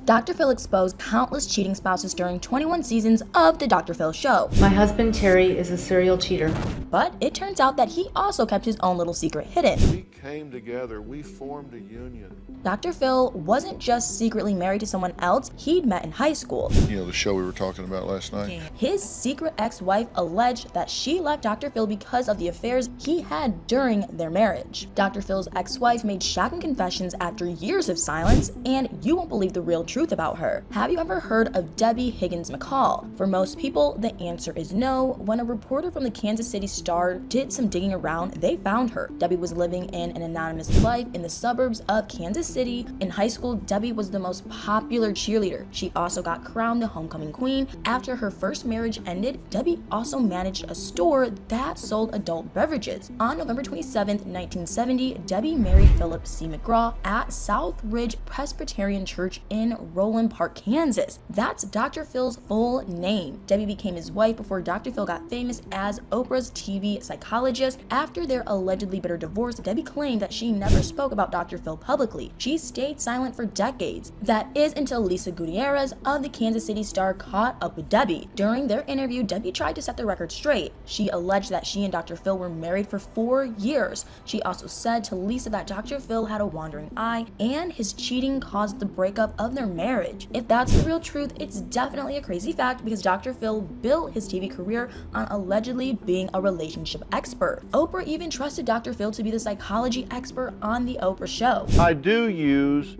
Dr. Phil exposed countless cheating spouses during 21 seasons of The Dr. Phil Show. My husband Terry is a serial cheater. But it turns out that he also kept his own little secret hidden. We came together, we formed a union. Dr. Phil wasn't just secretly married to someone else he'd met in high school. You know, the show we were talking about last night? His secret ex-wife alleged that she left Dr. Phil because of the affairs he had during their marriage. Dr. Phil's ex-wife made shocking confessions after years of silence, and you won't believe the real truth about her. Have you ever heard of Debbie Higgins McCall? For most people, the answer is no. When a reporter from the Kansas City Star did some digging around, they found her. Debbie was living in an anonymous life in the suburbs of Kansas City. In high school, Debbie was the most popular cheerleader. She also got crowned the homecoming queen. After her first marriage ended, Debbie also managed a store that sold adult beverages. On November 27, 1970, Debbie married Philip C. McGraw at South Ridge Presbyterian Church in Roland Park, Kansas. That's Dr. Phil's full name. Debbie became his wife before Dr. Phil got famous as Oprah's TV psychologist. After their allegedly bitter divorce, Debbie claimed that she never spoke about Dr. Phil publicly. She stayed silent for decades. That is until Lisa Gutierrez of the Kansas City Star caught up with Debbie. During their interview, Debbie tried to set the record straight. She alleged that she and Dr. Phil were married for 4 years. She also said to Lisa that Dr. Phil had a wandering eye and his cheating caused the breakup of their marriage. If that's the real truth, it's definitely a crazy fact because Dr. Phil built his TV career on allegedly being a relationship expert. Oprah even trusted Dr. Phil to be the psychology expert on the Oprah show. I do use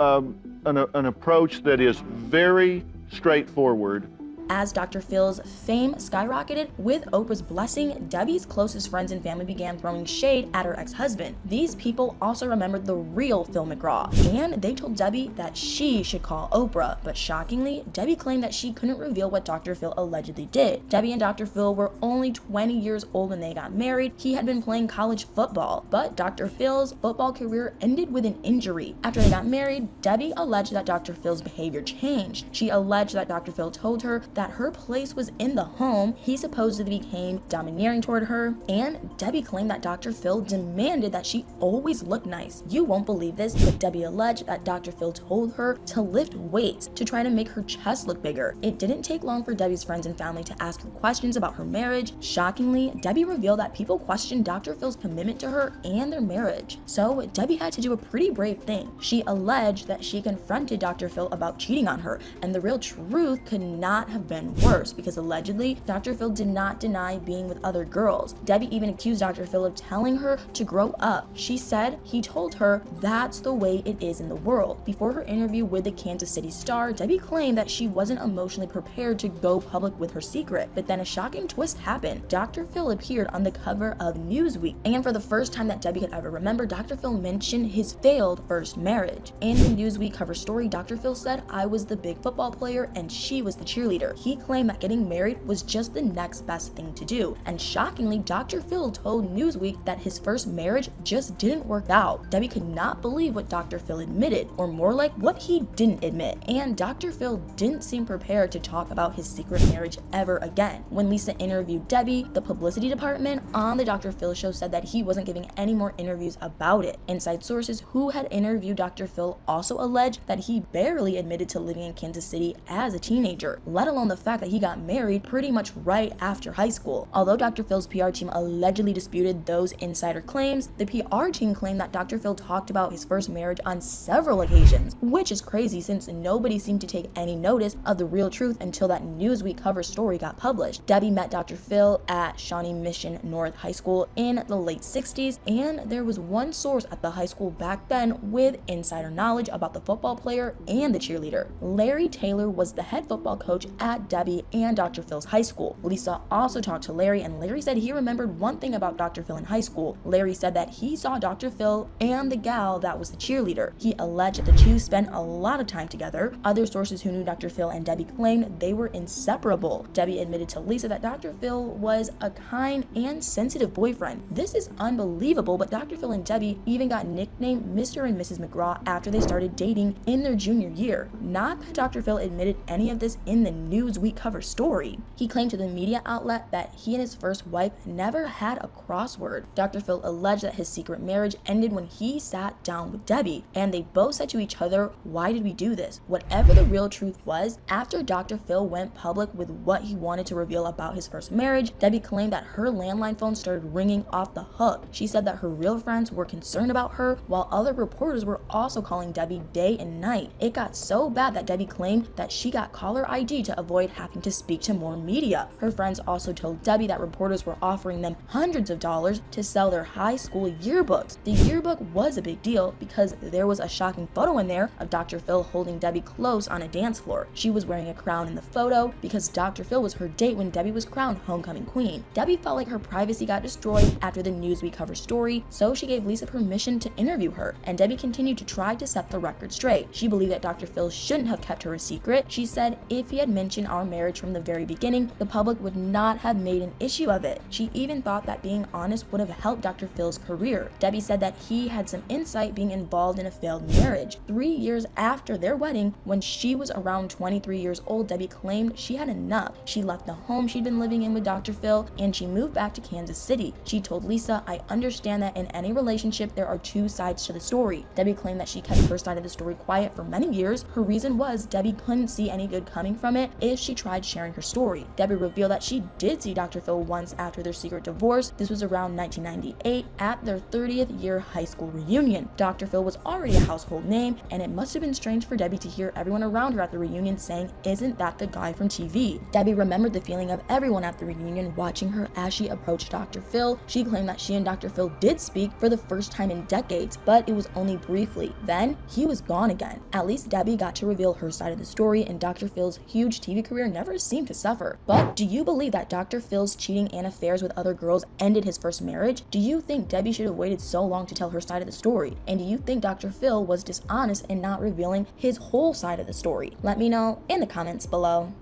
an approach that is very straightforward. As Dr. Phil's fame skyrocketed, with Oprah's blessing, Debbie's closest friends and family began throwing shade at her ex-husband. These people also remembered the real Phil McGraw, and they told Debbie that she should call Oprah. But shockingly, Debbie claimed that she couldn't reveal what Dr. Phil allegedly did. Debbie and Dr. Phil were only 20 years old when they got married. He had been playing college football, but Dr. Phil's football career ended with an injury. After they got married, Debbie alleged that Dr. Phil's behavior changed. She alleged that Dr. Phil told her that her place was in the home. He supposedly became domineering toward her, and Debbie claimed that Dr. Phil demanded that she always look nice. You won't believe this, but Debbie alleged that Dr. Phil told her to lift weights to try to make her chest look bigger. It didn't take long for Debbie's friends and family to ask her questions about her marriage. Shockingly, Debbie revealed that people questioned Dr. Phil's commitment to her and their marriage. So Debbie had to do a pretty brave thing. She alleged that she confronted Dr. Phil about cheating on her, and the real truth could not have been worse because allegedly Dr. Phil did not deny being with other girls. Debbie even accused Dr. Phil of telling her to grow up. She said he told her that's the way it is in the world. Before her interview with the Kansas City Star, Debbie claimed that she wasn't emotionally prepared to go public with her secret. But then a shocking twist happened. Dr. Phil appeared on the cover of Newsweek, and for the first time that Debbie could ever remember, Dr. Phil mentioned his failed first marriage. In the Newsweek cover story, Dr. Phil said, "I was the big football player and she was the cheerleader." He claimed that getting married was just the next best thing to do. And shockingly, Dr. Phil told Newsweek that his first marriage just didn't work out. Debbie could not believe what Dr. Phil admitted, or more like what he didn't admit. And Dr. Phil didn't seem prepared to talk about his secret marriage ever again. When Lisa interviewed Debbie, the publicity department on the Dr. Phil show said that he wasn't giving any more interviews about it. Inside sources who had interviewed Dr. Phil also alleged that he barely admitted to living in Kansas City as a teenager, let alone the fact that he got married pretty much right after high school. Although Dr. Phil's PR team allegedly disputed those insider claims, the PR team claimed that Dr. Phil talked about his first marriage on several occasions, which is crazy since nobody seemed to take any notice of the real truth until that Newsweek cover story got published. Debbie met Dr. Phil at Shawnee Mission North High School in the late 60s, and there was one source at the high school back then with insider knowledge about the football player and the cheerleader. Larry Taylor was the head football coach at Debbie and Dr. Phil's high school. Lisa also talked to Larry, and Larry said he remembered one thing about Dr. Phil in high school. Larry said that he saw Dr. Phil and the gal that was the cheerleader. He alleged that the two spent a lot of time together. Other sources who knew Dr. Phil and Debbie claimed they were inseparable. Debbie admitted to Lisa that Dr. Phil was a kind and sensitive boyfriend. This is unbelievable, but Dr. Phil and Debbie even got nicknamed Mr. and Mrs. McGraw after they started dating in their junior year. Not that Dr. Phil admitted any of this in the news Newsweek cover story. He claimed to the media outlet that he and his first wife never had a crossword. Dr. Phil alleged that his secret marriage ended when he sat down with Debbie, and they both said to each other, "Why did we do this?" Whatever the real truth was, after Dr. Phil went public with what he wanted to reveal about his first marriage, Debbie claimed that her landline phone started ringing off the hook. She said that her real friends were concerned about her, while other reporters were also calling Debbie day and night. It got so bad that Debbie claimed that she got caller ID to avoid having to speak to more media. Her friends also told Debbie that reporters were offering them hundreds of dollars to sell their high school yearbooks. The yearbook was a big deal because there was a shocking photo in there of Dr. Phil holding Debbie close on a dance floor. She was wearing a crown in the photo because Dr. Phil was her date when Debbie was crowned homecoming queen. Debbie felt like her privacy got destroyed after the Newsweek cover story, so she gave Lisa permission to interview her, and Debbie continued to try to set the record straight. She believed that Dr. Phil shouldn't have kept her a secret. She said if he had mentioned our marriage from the very beginning, the public would not have made an issue of it. She even thought that being honest would have helped Dr. Phil's career. Debbie said that he had some insight being involved in a failed marriage. 3 years after their wedding, when she was around 23 years old, Debbie claimed she had enough. She left the home she'd been living in with Dr. Phil and she moved back to Kansas City. She told Lisa, "I understand that in any relationship there are two sides to the story." Debbie claimed that she kept her side of the story quiet for many years. Her reason was Debbie couldn't see any good coming from it if she tried sharing her story. Debbie revealed that she did see Dr. Phil once after their secret divorce. This was around 1998 at their 30th year high school reunion. Dr. Phil was already a household name, and it must have been strange for Debbie to hear everyone around her at the reunion saying, "Isn't that the guy from TV?" Debbie remembered the feeling of everyone at the reunion watching her as she approached Dr. Phil. She claimed that she and Dr. Phil did speak for the first time in decades, but it was only briefly. Then he was gone again. At least Debbie got to reveal her side of the story, and Dr. Phil's huge TV career never seemed to suffer. But do you believe that Dr. Phil's cheating and affairs with other girls ended his first marriage? Do you think Debbie should have waited so long to tell her side of the story? And do you think Dr. Phil was dishonest in not revealing his whole side of the story? Let me know in the comments below.